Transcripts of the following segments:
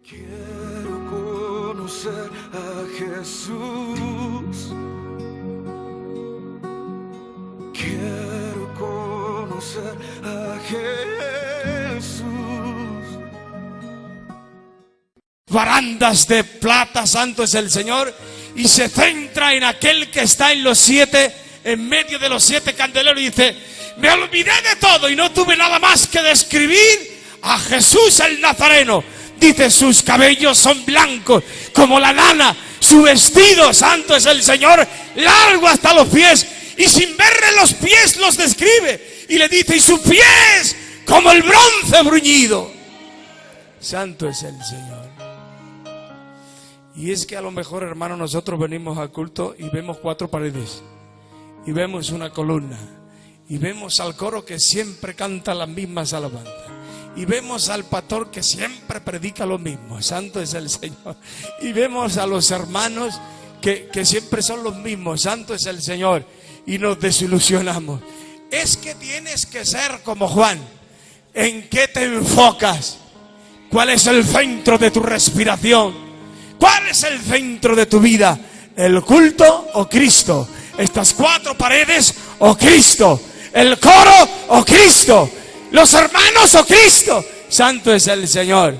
Quiero conocer a Jesús. Quiero conocer a Jesús. Barandas de plata, santo es el Señor, y se centra en aquel que está en los siete, en medio de los siete candeleros, y dice: me olvidé de todo y no tuve nada más que describir a Jesús el Nazareno. Dice: sus cabellos son blancos como la lana, su vestido, santo es el Señor, largo hasta los pies, y sin verle los pies los describe, y le dice: y sus pies como el bronce bruñido. Santo es el Señor. Y es que a lo mejor, hermano, nosotros venimos al culto y vemos cuatro paredes, y vemos una columna, y vemos al coro que siempre canta las mismas alabanzas, y vemos al pastor que siempre predica lo mismo, santo es el Señor, y vemos a los hermanos que siempre son los mismos, santo es el Señor, y nos desilusionamos. Es que tienes que ser como Juan. ¿En qué te enfocas? ¿Cuál es el centro de tu respiración? ¿Cuál es el centro de tu vida? ¿El culto o Cristo? ¿Estas cuatro paredes o Cristo? ¿El coro o Cristo? ¿Los hermanos o Cristo? Santo es el Señor.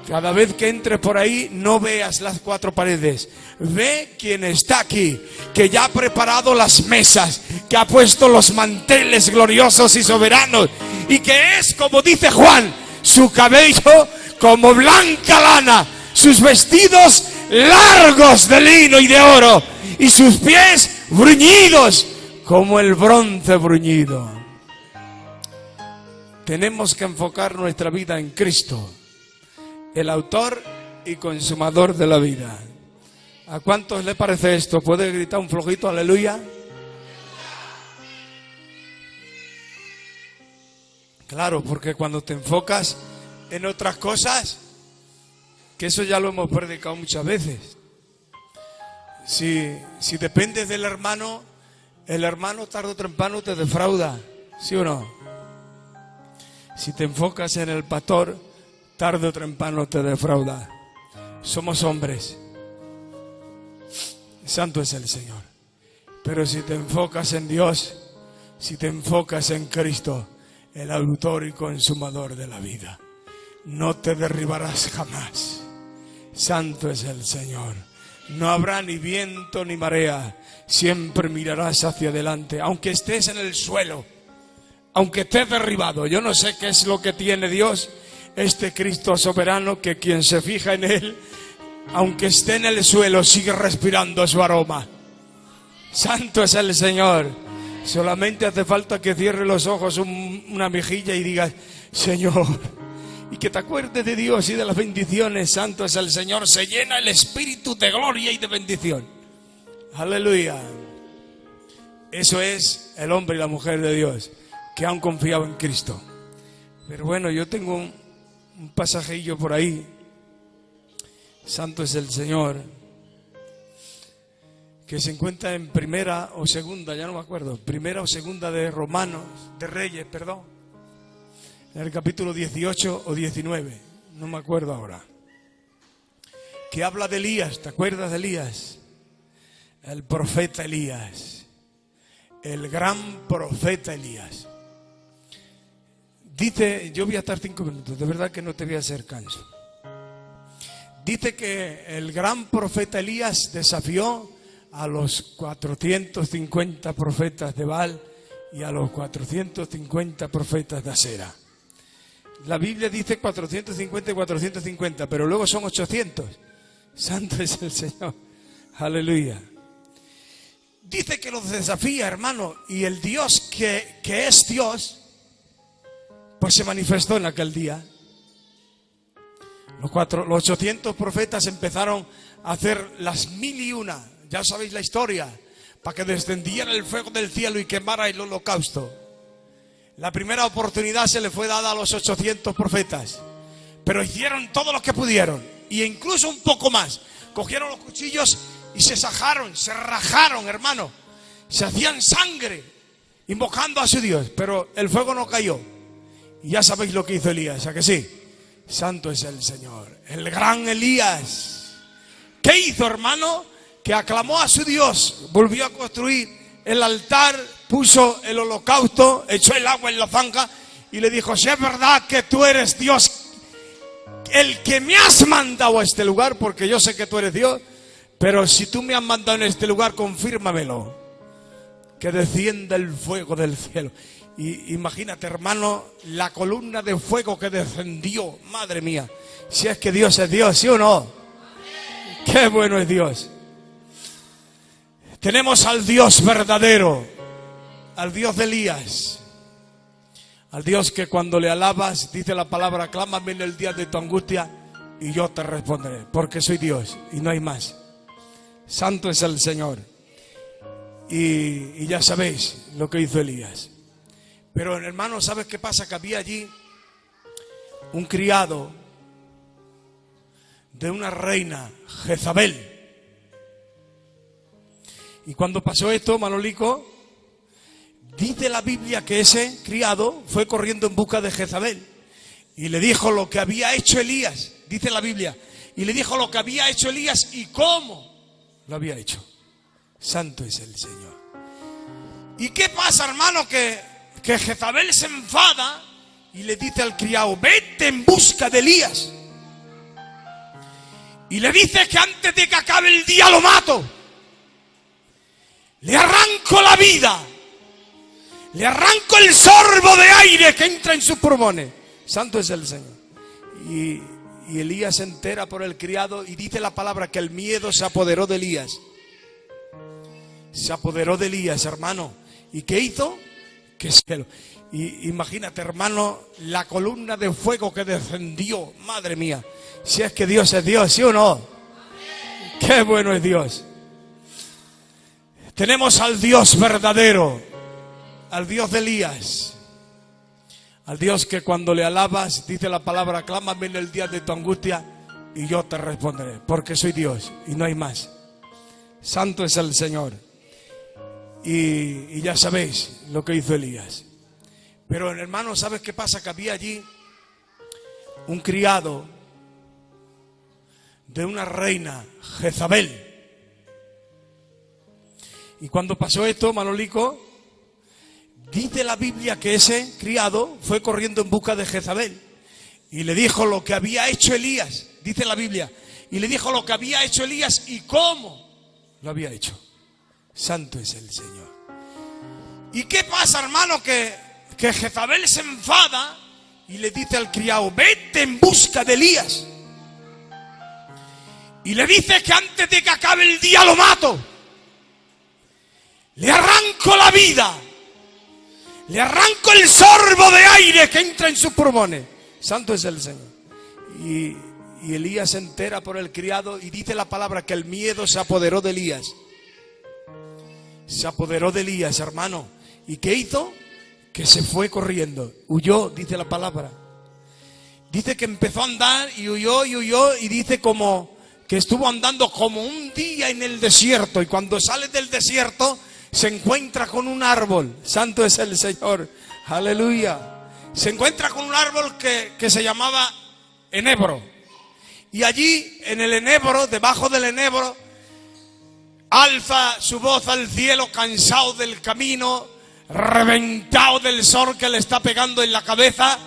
Cada vez que entres por ahí, no veas las cuatro paredes. Ve quién está aquí, que ya ha preparado las mesas, que ha puesto los manteles gloriosos y soberanos, y que es, como dice Juan, su cabello como blanca lana, sus vestidos largos de lino y de oro, y sus pies bruñidos como el bronce bruñido. Tenemos que enfocar nuestra vida en Cristo, el autor y consumador de la vida. ¿A cuántos le parece esto? ¿Puede gritar un flojito aleluya? Claro, porque cuando te enfocas en otras cosas, que eso ya lo hemos predicado muchas veces. Si dependes del hermano, el hermano tarde o temprano te defrauda, ¿sí o no? Si te enfocas en el pastor, tarde o temprano te defrauda. Somos hombres. Santo es el Señor. Pero si te enfocas en Dios, si te enfocas en Cristo, el autor y consumador de la vida, no te derribarás jamás. Santo es el Señor. No habrá ni viento ni marea. Siempre mirarás hacia adelante, aunque estés en el suelo, aunque estés derribado. Yo no sé qué es lo que tiene Dios, este Cristo soberano, que quien se fija en Él, aunque esté en el suelo, sigue respirando su aroma. Santo es el Señor. Solamente hace falta que cierre los ojos una mejilla y digas: Señor, y que te acuerdes de Dios y de las bendiciones. Santo es el Señor. Se llena el espíritu de gloria y de bendición. Aleluya. Eso es el hombre y la mujer de Dios, que han confiado en Cristo. Pero bueno, yo tengo un pasajillo por ahí. Santo es el Señor, que se encuentra en primera o segunda, ya no me acuerdo, primera o segunda de Reyes, en el capítulo 18 o 19, no me acuerdo ahora, que habla de Elías. ¿Te acuerdas de Elías? El profeta Elías, el gran profeta Elías. Dice, yo voy a estar 5 minutos, de verdad que no te voy a hacer canso. Dice que el gran profeta Elías desafió a los 450 profetas de Baal y a los 450 profetas de Asera. La Biblia dice 450 y 450, pero luego son 800. Santo es el Señor. Aleluya. Dice que los desafía, hermano, y el Dios que es Dios, pues se manifestó en aquel día. Los 800 profetas empezaron a hacer las 1001, ya sabéis la historia, para que descendiera el fuego del cielo y quemara el holocausto. La primera oportunidad se le fue dada a los 800 profetas, pero hicieron todo lo que pudieron, e incluso un poco más. Cogieron los cuchillos y se rajaron, hermano, se hacían sangre, invocando a su Dios, pero el fuego no cayó. Y ya sabéis lo que hizo Elías, ¿a que sí? Santo es el Señor. El gran Elías. ¿Qué hizo, hermano? Que aclamó a su Dios, volvió a construir el altar, puso el holocausto, echó el agua en la zanja y le dijo: si es verdad que tú eres Dios, el que me has mandado a este lugar, porque yo sé que tú eres Dios, pero si tú me has mandado en este lugar, confírmamelo, que descienda el fuego del cielo. Y imagínate, hermano, la columna de fuego que descendió, madre mía, si es que Dios es Dios, ¿sí o no? Qué bueno es Dios. Tenemos al Dios verdadero, al Dios de Elías, al Dios que cuando le alabas, dice la palabra: clámame en el día de tu angustia y yo te responderé, porque soy Dios y no hay más. Santo es el Señor. Y ya sabéis lo que hizo Elías. Pero, hermano, ¿sabes qué pasa? Que había allí un criado de una reina, Jezabel. Y cuando pasó esto, Manolico, dice la Biblia que ese criado fue corriendo en busca de Jezabel y le dijo lo que había hecho Elías, dice la Biblia, y le dijo lo que había hecho Elías y cómo lo había hecho. Santo es el Señor. ¿Y qué pasa, hermano? Que Jezabel se enfada y le dice al criado: vete en busca de Elías. Y le dice que antes de que acabe el día lo mato. Le arranco la vida. Le arranco el sorbo de aire que entra en sus pulmones. Santo es el Señor. Y Elías se entera por el criado y dice la palabra que el miedo se apoderó de Elías. Se apoderó de Elías, hermano. ¿Y qué hizo? Que se lo... Imagínate, hermano, la columna de fuego que descendió. Madre mía, si es que Dios es Dios, ¿sí o no? Qué bueno es Dios. Tenemos al Dios verdadero, al Dios de Elías, al Dios que cuando le alabas, dice la palabra: clámame en el día de tu angustia y yo te responderé, porque soy Dios y no hay más. Santo es el Señor. Y ya sabéis lo que hizo Elías. Pero, hermano, ¿sabes qué pasa? Que había allí un criado de una reina, Jezabel. Y cuando pasó esto, Manolico, dice la Biblia que ese criado fue corriendo en busca de Jezabel y le dijo lo que había hecho Elías, dice la Biblia, y le dijo lo que había hecho Elías y cómo lo había hecho. Santo es el Señor. ¿Y qué pasa, hermano? Que Jezabel se enfada y le dice al criado: vete en busca de Elías. Y le dice que antes de que acabe el día lo mato. Le arranco la vida. Le arranco el sorbo de aire que entra en sus pulmones. Santo es el Señor. Y Elías se entera por el criado y dice la palabra que el miedo se apoderó de Elías. Se apoderó de Elías, hermano. ¿Y qué hizo? Que se fue corriendo. Huyó, dice la palabra. Dice que empezó a andar y huyó y dice como que estuvo andando como un día en el desierto. Y cuando sale del desierto se encuentra con un árbol. Santo es el Señor. Aleluya. Se encuentra con un árbol que se llamaba enebro. Y allí en el enebro, debajo del enebro, alza su voz al cielo, cansado del camino, reventado del sol que le está pegando en la cabeza.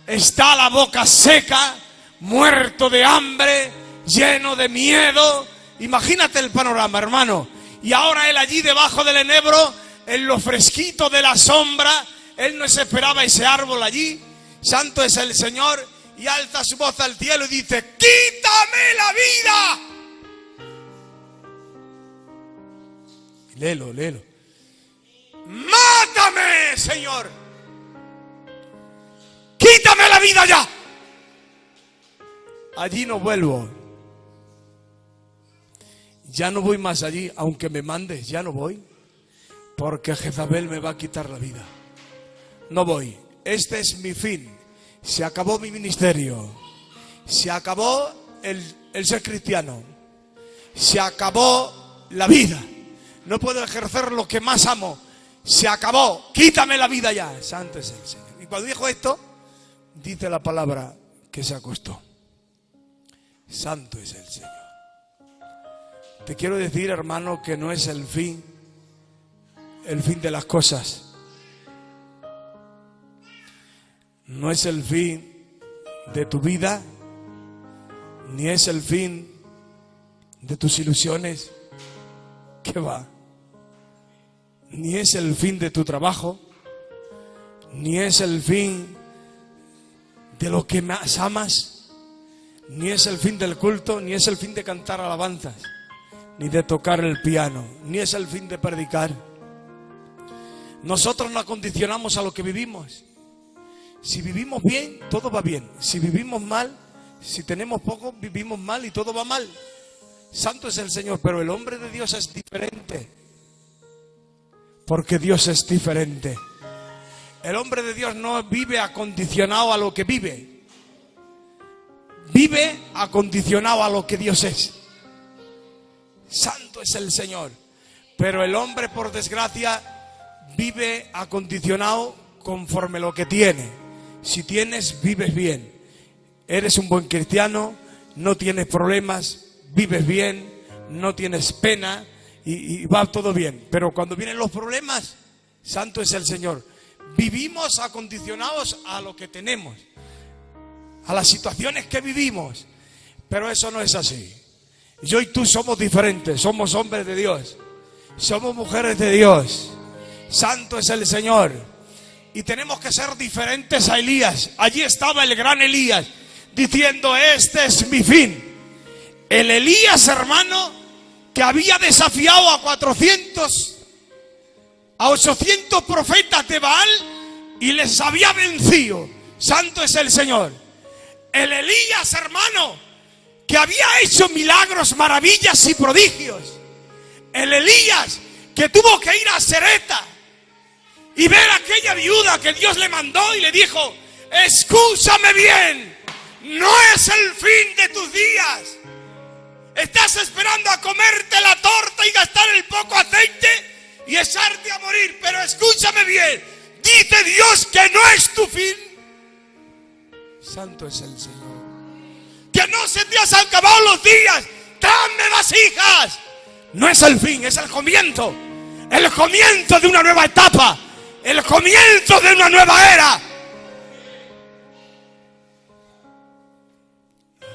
Está la boca seca, muerto de hambre, lleno de miedo. Imagínate el panorama, hermano. Y ahora él allí debajo del enebro, en lo fresquito de la sombra, él no se esperaba ese árbol allí. Santo es el Señor. Y alza su voz al cielo y dice: ¡quítame la vida! Léelo. ¡Mátame, Señor! ¡Quítame la vida ya! Allí no vuelvo. Ya no voy más allí, aunque me mandes, ya no voy. Porque Jezabel me va a quitar la vida. No voy. Este es mi fin. Se acabó mi ministerio. Se acabó el ser cristiano. Se acabó la vida. No puedo ejercer lo que más amo. Se acabó. Quítame la vida ya. Santo es el Señor. Y cuando dijo esto, dice la palabra que se acostó. Santo es el Señor. Te quiero decir, hermano, que no es el fin de las cosas. No es el fin de tu vida, ni es el fin de tus ilusiones. ¿Qué va? Ni es el fin de tu trabajo, ni es el fin de lo que más amas, ni es el fin del culto, ni es el fin de cantar alabanzas, ni de tocar el piano, ni es el fin de predicar. Nosotros nos condicionamos a lo que vivimos. Si vivimos bien, todo va bien. Si vivimos mal, si tenemos poco, vivimos mal y todo va mal. Santo es el Señor, pero el hombre de Dios es diferente. Porque Dios es diferente. El hombre de Dios no vive acondicionado a lo que vive. Vive acondicionado a lo que Dios es. Santo es el Señor. Pero el hombre, por desgracia, vive acondicionado conforme lo que tiene. Si tienes, vives bien. Eres un buen cristiano, no tienes problemas, vives bien, no tienes pena y va todo bien. Pero cuando vienen los problemas, santo es el Señor. Vivimos acondicionados a lo que tenemos, a las situaciones que vivimos. Pero eso no es así. Yo y tú somos diferentes, somos hombres de Dios, somos mujeres de Dios. Santo es el Señor. Y tenemos que ser diferentes a Elías. Allí estaba el gran Elías diciendo: este es mi fin. El Elías, hermano, que había desafiado a 800 profetas de Baal y les había vencido. Santo es el Señor. El Elías, hermano, que había hecho milagros, maravillas y prodigios. El Elías que tuvo que ir a Sereta y ver a aquella viuda que Dios le mandó y le dijo: escúchame bien, no es el fin de tus días. Estás esperando a comerte la torta y gastar el poco aceite y echarte a morir, pero escúchame bien, dice Dios que no es tu fin. Santo es el Señor. Que no se te han acabado los días, tráeme vasijas. No es el fin, es el comienzo de una nueva etapa, el comienzo de una nueva era.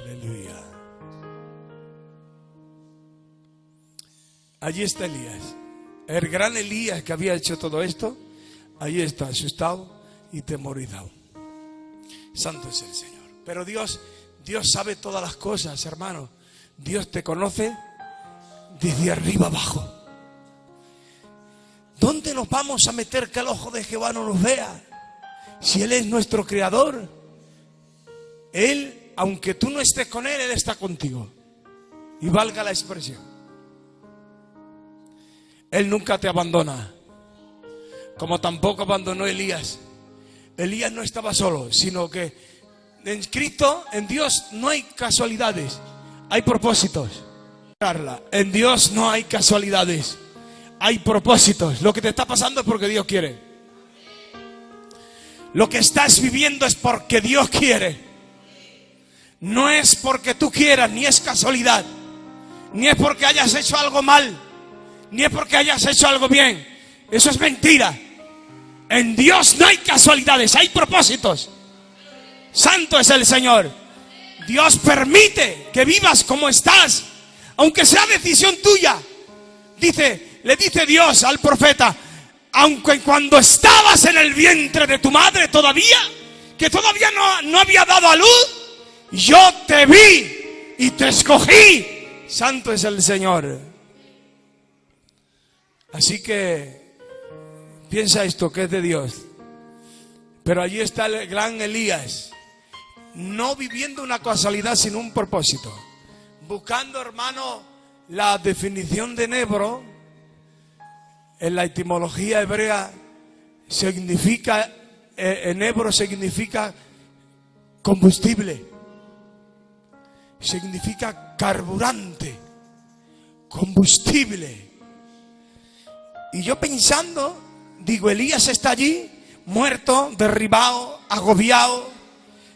Aleluya. Allí está Elías, el gran Elías que había hecho todo esto. Allí está, asustado y temorizado. Santo es el Señor. Pero Dios sabe todas las cosas, hermano. Dios te conoce desde arriba abajo. ¿Dónde nos vamos a meter que el ojo de Jehová no nos vea? Si Él es nuestro creador, Él, aunque tú no estés con Él, Él está contigo. Y valga la expresión. Él nunca te abandona. Como tampoco abandonó Elías. Elías no estaba solo, sino que en Cristo, en Dios, no hay casualidades, hay propósitos. En Dios no hay casualidades, hay propósitos. Lo que te está pasando es porque Dios quiere. Lo que estás viviendo es porque Dios quiere. No es porque tú quieras, ni es casualidad, ni es porque hayas hecho algo mal, ni es porque hayas hecho algo bien. Eso es mentira. En Dios no hay casualidades, hay propósitos. Santo es el Señor. Dios permite que vivas como estás, aunque sea decisión tuya. Le dice Dios al profeta: aunque cuando estabas en el vientre de tu madre todavía, que todavía no había dado a luz, yo te vi y te escogí. Santo es el Señor. Así que piensa esto, que es de Dios. Pero allí está el gran Elías, no viviendo una casualidad, sino un propósito. Buscando, hermano, la definición de Nebo, en la etimología hebrea, significa, Nebo significa combustible, significa carburante, combustible. Y yo pensando, digo, Elías está allí, muerto, derribado, agobiado,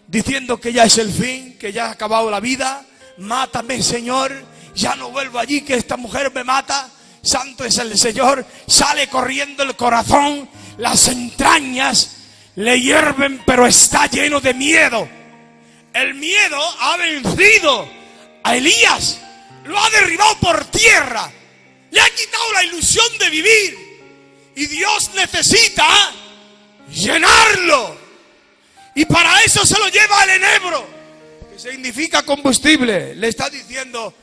diciendo que ya es el fin, que ya ha acabado la vida. Mátame, Señor, ya no vuelvo allí, que esta mujer me mata. Santo es el Señor. Sale corriendo el corazón, las entrañas le hierven, pero está lleno de miedo. El miedo ha vencido a Elías, lo ha derribado por tierra, le ha quitado la ilusión de vivir. Y Dios necesita llenarlo. Y para eso se lo lleva al enebro, que significa combustible. Le está diciendo: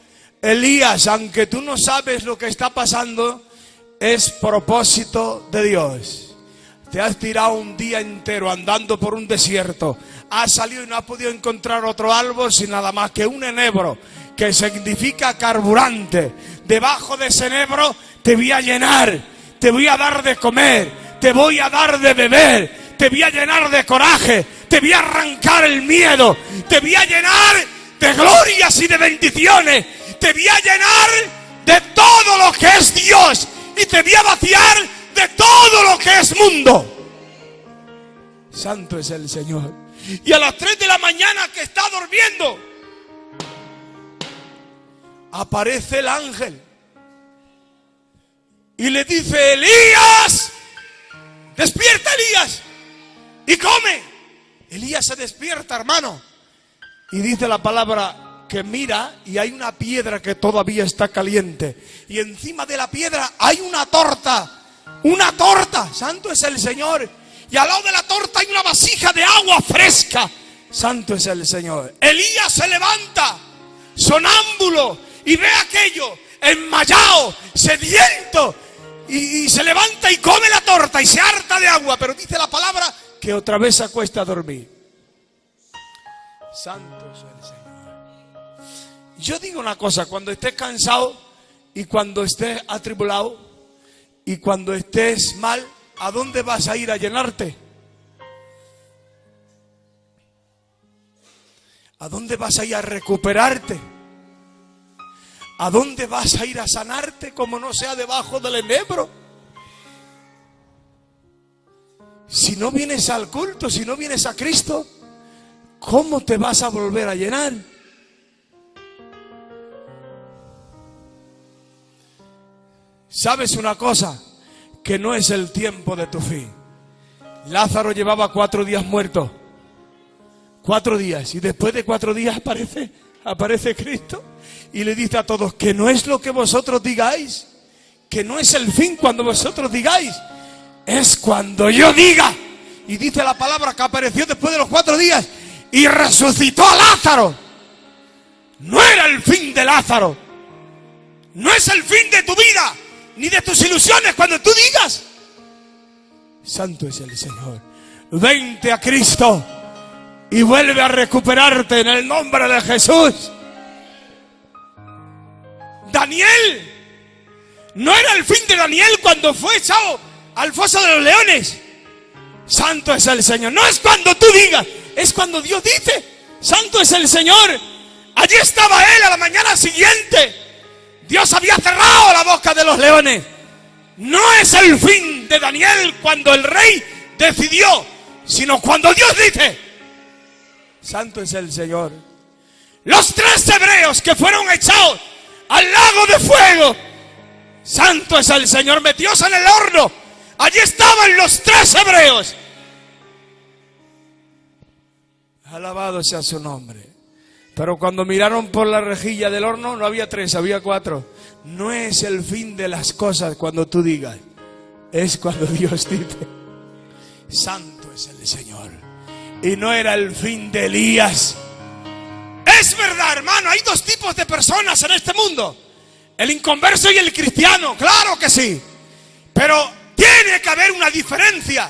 Elías, aunque tú no sabes lo que está pasando, es propósito de Dios. Te has tirado un día entero andando por un desierto. Has salido y no has podido encontrar otro árbol sin nada más que un enebro, que significa carburante. Debajo de ese enebro te voy a llenar, te voy a dar de comer, te voy a dar de beber, te voy a llenar de coraje, te voy a arrancar el miedo, te voy a llenar de glorias y de bendiciones, te voy a llenar de todo lo que es Dios y te voy a vaciar de todo lo que es mundo. Santo es el Señor. Y a las 3 de la mañana, que está durmiendo, aparece el ángel y le dice: Elías, despierta, Elías, y come. Elías se despierta, hermano, y dice la palabra que mira y hay una piedra que todavía está caliente, y encima de la piedra hay una torta, santo es el Señor, y al lado de la torta hay una vasija de agua fresca, santo es el Señor. Elías se levanta, sonámbulo, y ve aquello, enmayado, sediento, y se levanta y come la torta y se harta de agua, pero dice la palabra que otra vez se acuesta a dormir. Santo es el Señor. Yo digo una cosa: cuando estés cansado y cuando estés atribulado y cuando estés mal, ¿a dónde vas a ir a llenarte? ¿A dónde vas a ir a recuperarte? ¿A dónde vas a ir a sanarte como no sea debajo del enebro? Si no vienes al culto, si no vienes a Cristo, ¿cómo te vas a volver a llenar? ¿Sabes una cosa? Que no es el tiempo de tu fin. Lázaro llevaba 4 días muerto. 4 días. Y después de 4 días aparece Cristo y le dice a todos que no es lo que vosotros digáis, que no es el fin cuando vosotros digáis, es cuando yo diga. Y dice la palabra que apareció después de los 4 días y resucitó a Lázaro. No era el fin de Lázaro, no es el fin de tu vida ni de tus ilusiones cuando tú digas: santo es el Señor. Vente a Cristo y vuelve a recuperarte en el nombre de Jesús. Daniel, no era el fin de Daniel cuando fue echado al foso de los leones. Santo es el Señor. No es cuando tú digas, es cuando Dios dice: santo es el Señor. Allí estaba él a la mañana siguiente. Dios había cerrado la boca de los leones. No es el fin de Daniel cuando el rey decidió, sino cuando Dios dice: santo es el Señor. Los 3 hebreos que fueron echados al lago de fuego, santo es el Señor, metidos en el horno, allí estaban los 3 hebreos. Alabado sea su nombre. Pero cuando miraron por la rejilla del horno no había 3, había 4. No es el fin de las cosas cuando tú digas, es cuando Dios dice: santo es el Señor. Y no era el fin de Elías. Es verdad, hermano, hay 2 tipos de personas en este mundo: el inconverso y el cristiano, claro que sí. Pero tiene que haber una diferencia,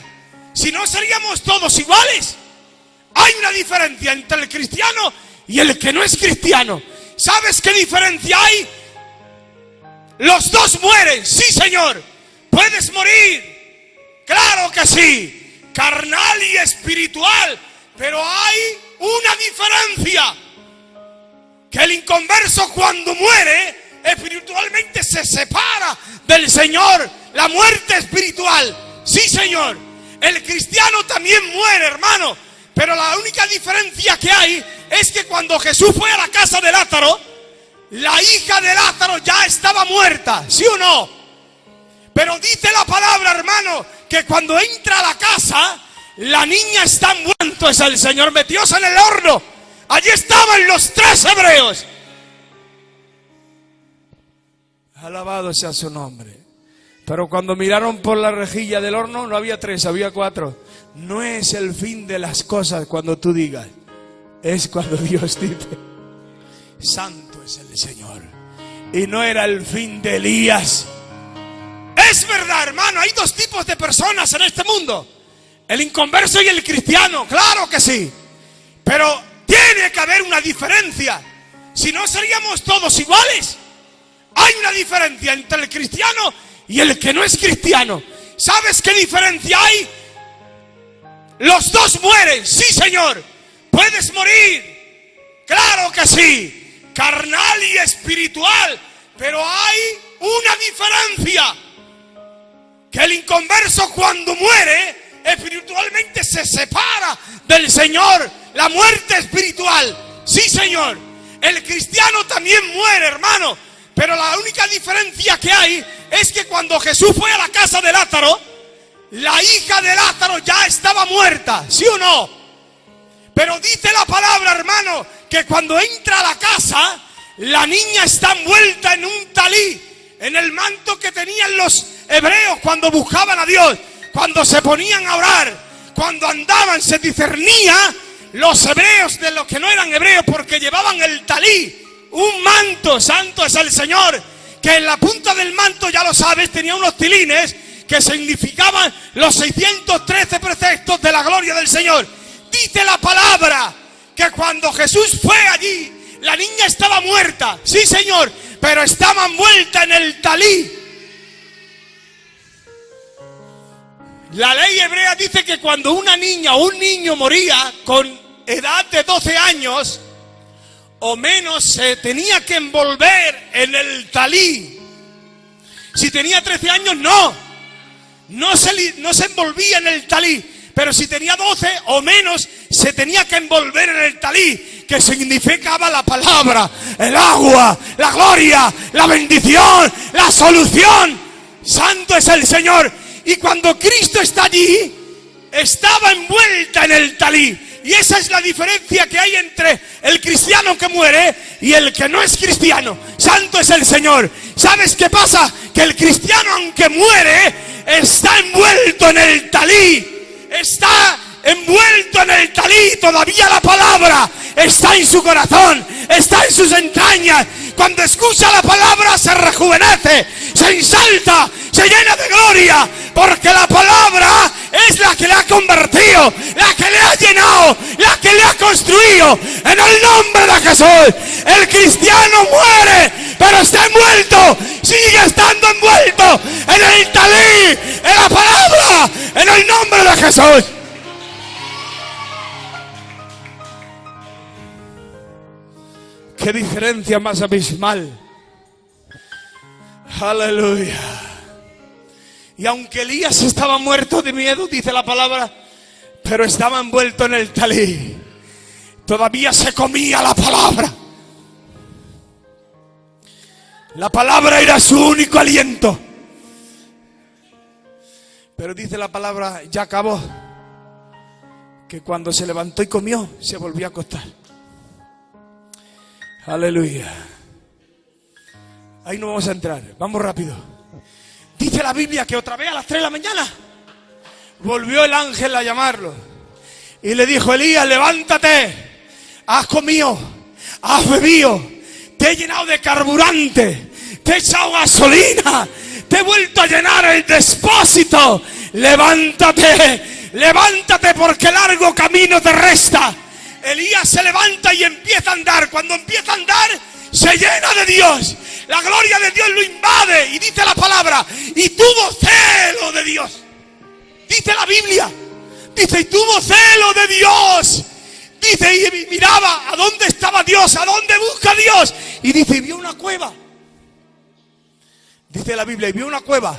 si no seríamos todos iguales. Hay una diferencia entre el cristiano y el que no es cristiano. ¿Sabes qué diferencia hay? Los 2 mueren, sí, Señor. Puedes morir, claro que sí, carnal y espiritual, pero hay una diferencia: que el inconverso cuando muere espiritualmente se separa del Señor, la muerte espiritual, sí, Señor. El cristiano también muere, hermano, Pero la única diferencia que hay es que cuando Jesús fue a la casa de Lázaro, la hija de Lázaro ya estaba muerta, ¿sí o no? Pero dice la palabra, hermano, que cuando entra a la casa, la niña está envuelta. Es el Señor metióse en el horno. Allí estaban los 3 hebreos. Alabado sea su nombre. Pero cuando miraron por la rejilla del horno, no había 3, había 4. No es el fin de las cosas cuando tú digas. Es cuando Dios dice: santo es el Señor. Y no era el fin de Elías. Es verdad, hermano, hay 2 tipos de personas en este mundo: el inconverso y el cristiano, claro que sí. Pero tiene que haber una diferencia. Si no, seríamos todos iguales. Hay una diferencia entre el cristiano y el que no es cristiano. ¿Sabes qué diferencia hay? Los 2 mueren, sí, señor. Puedes morir, claro que sí, carnal y espiritual. Pero hay una diferencia: que el inconverso, cuando muere, espiritualmente se separa del Señor. La muerte espiritual, sí, señor. El cristiano también muere, hermano. Pero la única diferencia que hay es que cuando Jesús fue a la casa de Lázaro, la hija de Lázaro ya estaba muerta, ¿sí o no? Pero dice la palabra, hermano, que cuando entra a la casa, la niña está envuelta en un talí, en el manto que tenían los hebreos cuando buscaban a Dios, cuando se ponían a orar, cuando andaban. Se discernía los hebreos de los que no eran hebreos, porque llevaban el talí, un manto. Santo es el Señor. Que en la punta del manto, ya lo sabes, tenía unos tilines que significaban los 613 preceptos de la gloria del Señor. Dice la palabra que cuando Jesús fue allí, la niña estaba muerta, sí, señor, pero estaba envuelta en el talí. La ley hebrea dice que cuando una niña o un niño moría con edad de 12 años o menos, se tenía que envolver en el talí. Si tenía 13 años, no se envolvía en el talí. Pero si tenía 12 o menos, se tenía que envolver en el talí, que significaba la palabra, el agua, la gloria, la bendición, la solución. Santo es el Señor. Y cuando Cristo está allí, estaba envuelta en el talí. Y esa es la diferencia que hay entre el cristiano que muere y el que no es cristiano. Santo es el Señor. ¿Sabes qué pasa? Que el cristiano, aunque muere, está envuelto en el talí. Está envuelto en el talí. Todavía la palabra está en su corazón, está en sus entrañas. Cuando escucha la palabra, se rejuvenece, se ensalza, se llena de gloria, porque la palabra es la que le ha convertido, la que le ha llenado, la que le ha construido. En el nombre de Jesús. El cristiano muere, pero está envuelto, sigue estando envuelto en el talí, en la palabra, en el nombre de Jesús. Qué diferencia más abismal. Aleluya. Y aunque Elías estaba muerto de miedo, dice la palabra, pero estaba envuelto en el talí, todavía se comía la palabra. La palabra era su único aliento. Pero dice la palabra, ya acabó, que cuando se levantó y comió, se volvió a acostar. Aleluya. Ahí no vamos a entrar, vamos rápido. Dice la Biblia que otra vez a las 3 de la mañana volvió el ángel a llamarlo y le dijo: Elías, levántate, has comido, has bebido, te he llenado de carburante, te he echado gasolina, te he vuelto a llenar el depósito. Levántate, levántate, porque largo camino te resta. Elías se levanta y empieza a andar. Cuando empieza a andar, se llena de Dios. La gloria de Dios lo invade. Y dice la palabra, y tuvo celo de Dios. Dice la Biblia, dice, y tuvo celo de Dios. Dice, y miraba a dónde estaba Dios, a dónde busca Dios. Y dice, y vio una cueva. Dice la Biblia, y vio una cueva.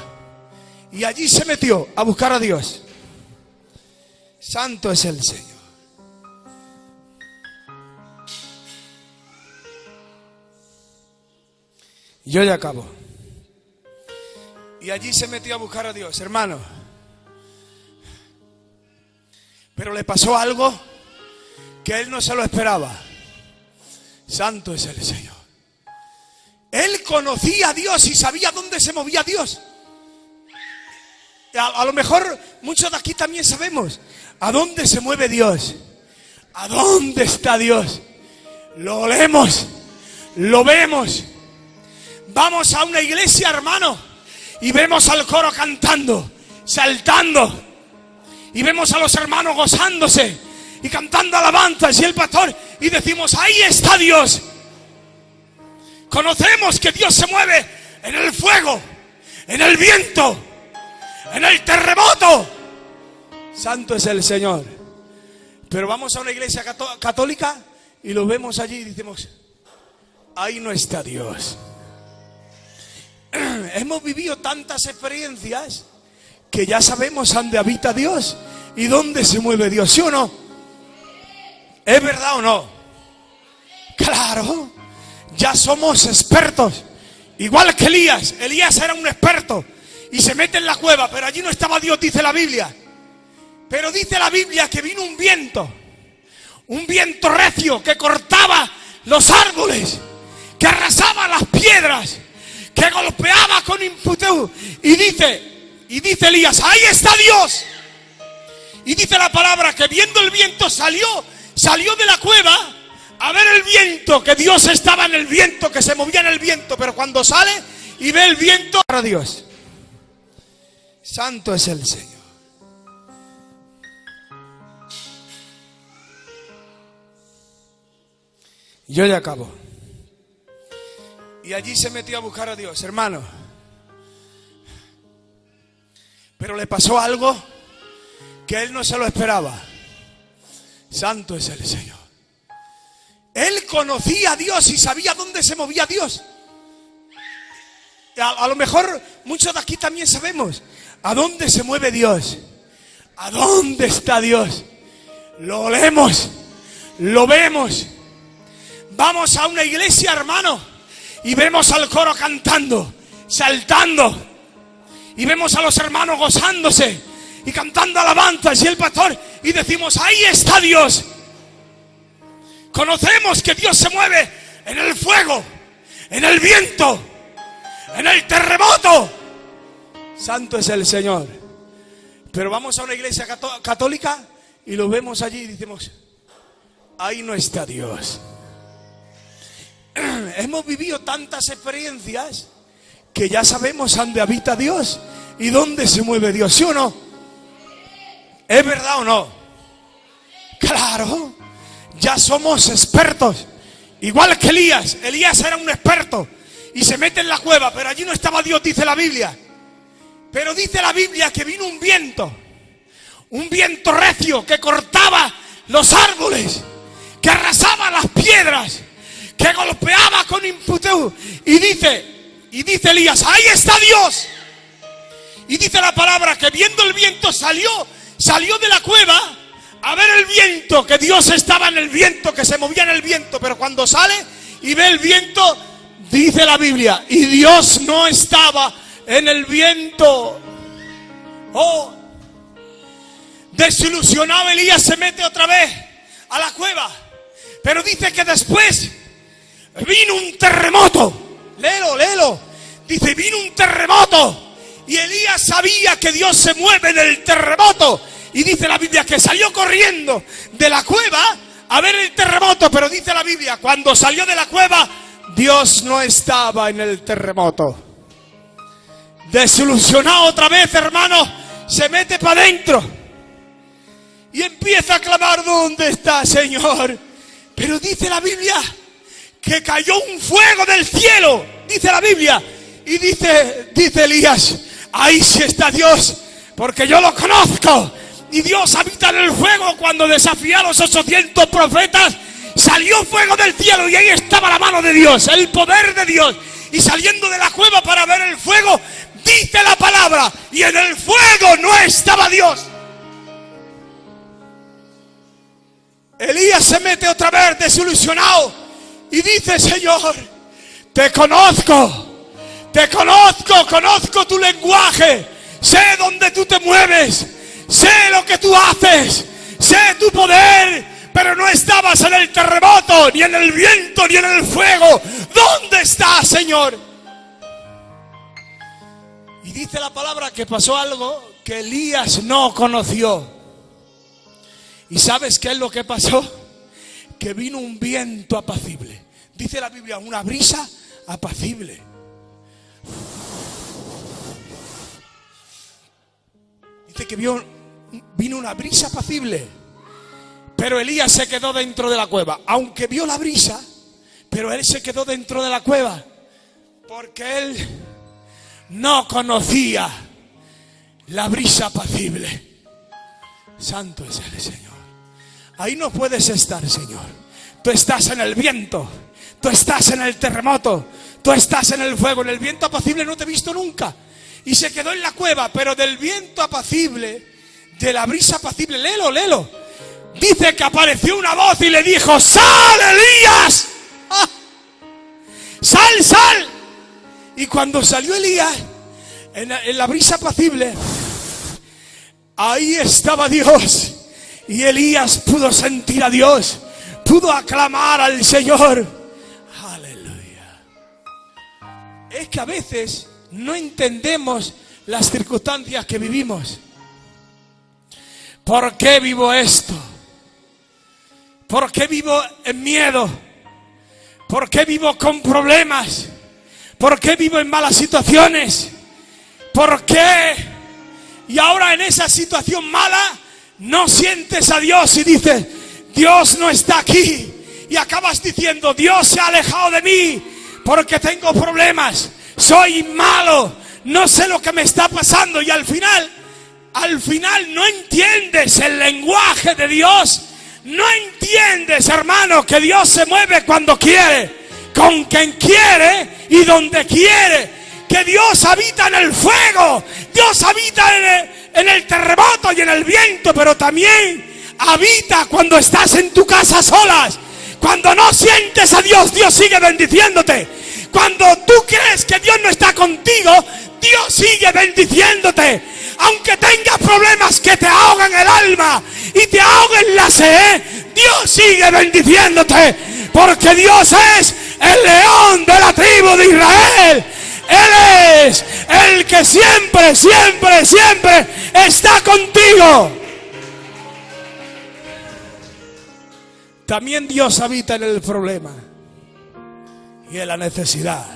Y allí se metió a buscar a Dios. Santo es el Señor. Yo ya acabo. Y allí se metió a buscar a Dios, hermano. Pero le pasó algo que él no se lo esperaba. Santo es el Señor. Él conocía a Dios y sabía dónde se movía Dios. A lo mejor muchos de aquí también sabemos a dónde se mueve Dios. ¿A dónde está Dios? Lo olemos, lo vemos. Vamos a una iglesia, hermano, y vemos al coro cantando, saltando. Y vemos a los hermanos gozándose y cantando alabanzas y el pastor. Y decimos, ahí está Dios. Conocemos que Dios se mueve en el fuego, en el viento, en el terremoto. Santo es el Señor. Pero vamos a una iglesia católica y lo vemos allí y decimos, ahí no está Dios. Hemos vivido tantas experiencias que ya sabemos dónde habita Dios y dónde se mueve Dios, ¿sí o no? ¿Es verdad o no? Claro, ya somos expertos. Igual que Elías. Elías era un experto y se mete en la cueva, pero allí no estaba Dios, dice la Biblia. Pero dice la Biblia que vino un viento recio que cortaba los árboles, que arrasaba las piedras, que golpeaba con impetu. Y dice Elías, ahí está Dios. Y dice la palabra que viendo el viento salió de la cueva a ver el viento, que Dios estaba en el viento, que se movía en el viento. Pero cuando sale y ve el viento, para Dios. Santo es el Señor. Yo ya acabo. Y allí se metió a buscar a Dios, hermano. Pero le pasó algo que él no se lo esperaba. Santo es el Señor. Él conocía a Dios y sabía dónde se movía Dios. A lo mejor muchos de aquí también sabemos a dónde se mueve Dios. ¿A dónde está Dios? Lo olemos, lo vemos. Vamos a una iglesia, hermano, y vemos al coro cantando, saltando. Y vemos a los hermanos gozándose y cantando alabanzas y el pastor. Y decimos, ahí está Dios. Conocemos que Dios se mueve en el fuego, en el viento, en el terremoto. Santo es el Señor. Pero vamos a una iglesia católica y lo vemos allí y decimos, ahí no está Dios. Hemos vivido tantas experiencias que ya sabemos dónde habita Dios y dónde se mueve Dios, ¿sí o no? ¿Es verdad o no? Claro, ya somos expertos. Igual que Elías. Elías era un experto y se mete en la cueva, pero allí no estaba Dios, dice la Biblia. Pero dice la Biblia que vino un viento recio que cortaba los árboles, que arrasaba las piedras, que golpeaba con impetu. Y dice Elías, ahí está Dios. Y dice la palabra que viendo el viento salió de la cueva a ver el viento, que Dios estaba en el viento, que se movía en el viento. Pero cuando sale y ve el viento, dice la Biblia, y Dios no estaba en el viento. Oh, desilusionado Elías se mete otra vez a la cueva. Pero dice que después vino un terremoto. Léelo. Dice, vino un terremoto. Y Elías sabía que Dios se mueve en el terremoto. Y dice la Biblia que salió corriendo de la cueva a ver el terremoto. Pero dice la Biblia, cuando salió de la cueva, Dios no estaba en el terremoto. Desilusionado otra vez, hermano, se mete para adentro y empieza a clamar, ¿dónde está, Señor? Pero dice la Biblia que cayó un fuego del cielo, dice la Biblia. Y dice Elías, ahí sí está Dios, porque yo lo conozco. Y Dios habita en el fuego. Cuando desafió a los 800 profetas, salió fuego del cielo y ahí estaba la mano de Dios, el poder de Dios. Y saliendo de la cueva para ver el fuego, dice la palabra, y en el fuego no estaba Dios. Elías se mete otra vez desilusionado y dice, Señor, te conozco, Te conozco, conozco tu lenguaje. Sé dónde tú te mueves. Sé lo que tú haces. Sé tu poder. Pero no estabas en el terremoto, ni en el viento, ni en el fuego. ¿Dónde estás, Señor? Y dice la palabra que pasó algo que Elías no conoció. ¿Y sabes qué es lo que pasó? Que vino un viento apacible. Dice la Biblia, una brisa apacible. Dice que vino una brisa apacible. Pero Elías se quedó dentro de la cueva. Aunque vio la brisa, pero él se quedó dentro de la cueva. Porque él no conocía la brisa apacible. Santo es el Señor. Ahí no puedes estar, Señor. Tú estás en el viento. Tú estás en el terremoto. Tú estás en el fuego. En el viento apacible no te he visto nunca. Y se quedó en la cueva. Pero del viento apacible, de la brisa apacible, léelo. Dice que apareció una voz y le dijo: ¡sal, Elías! ¡Ah! ¡Sal! Y cuando salió Elías, en la brisa apacible, ahí estaba Dios. Y Elías pudo sentir a Dios, pudo aclamar al Señor. Aleluya. Es que a veces no entendemos las circunstancias que vivimos. ¿Por qué vivo esto? ¿Por qué vivo en miedo? ¿Por qué vivo con problemas? ¿Por qué vivo en malas situaciones? ¿Por qué? Y ahora en esa situación mala no sientes a Dios y dices: Dios no está aquí. Y acabas diciendo: Dios se ha alejado de mí porque tengo problemas, soy malo, no sé lo que me está pasando. Y al final no entiendes el lenguaje de Dios. No entiendes, hermano, que Dios se mueve cuando quiere, con quien quiere y donde quiere. Que Dios habita en el fuego, Dios habita en el terremoto y en el viento, pero también habita cuando estás en tu casa solas. Cuando no sientes a Dios, Dios sigue bendiciéndote. Cuando tú crees que Dios no está contigo, Dios sigue bendiciéndote. Aunque tengas problemas que te ahogan el alma y te ahoguen la sed, Dios sigue bendiciéndote. Porque Dios es el león de la tribu de Israel. Él es el que siempre está contigo. También Dios habita en el problema y en la necesidad.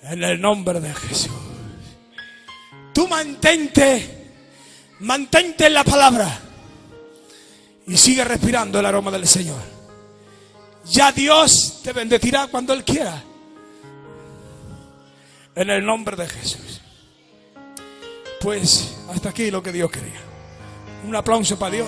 En el nombre de Jesús. Tú mantente en la palabra y sigue respirando el aroma del Señor. Ya Dios te bendecirá cuando Él quiera. En el nombre de Jesús. Pues hasta aquí lo que Dios quería. Un aplauso para Dios.